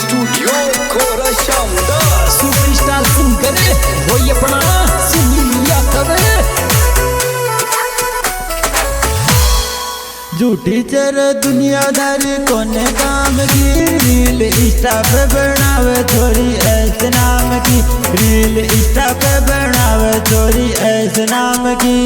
Studio कोरा शानदार superstar singer हो अपना सुनील यादव। झूठी चर दुनियादारी कोने काम की रील इंस्टा पे बनावे थोड़ी ऐसे नाम की रील इंस्टा पे बनावे थोड़ी ऐसे नाम की।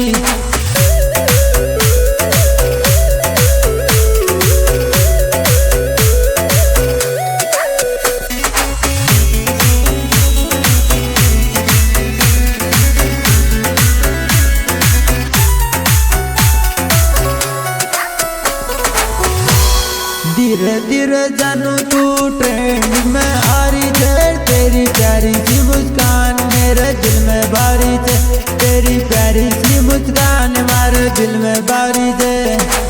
धीरे धीरे जानू तू ट्रेंड में आ रही है, तेरी प्यारी सी मुस्कान मेरे दिल में बारी है, तेरी प्यारी सी मुस्कान हमारे दिल में बारी है।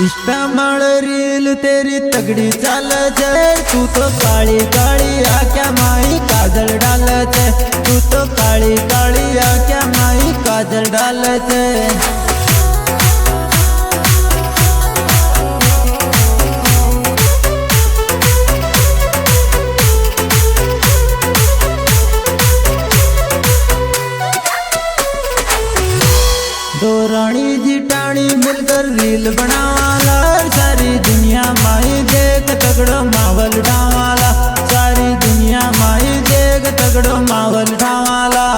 इस्तेमाल रील तेरी तगड़ी चाल है, तू तो काली काली आख्या माई काजल डाल है, तू तो काली काली आख्या माई काजल डाल है। दो रानी जिटानी मिलकर रील बनावाला, सारी दुनिया माई देख तगड़ो मावल डावाला, सारी दुनिया माई देख तगड़ो मावल डावाला।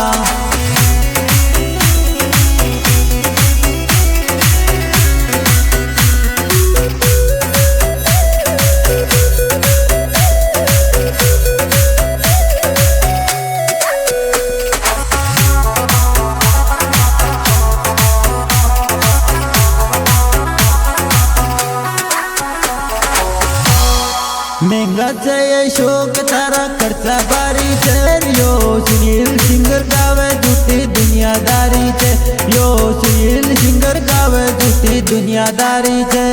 महंगा चाहिए शौक तारा खर्चा बारी है, यो सुनील सिंगर गावे झूठी दुनियादारी है, यो सुनील सिंगर गावे झूठी दुनियादारी है।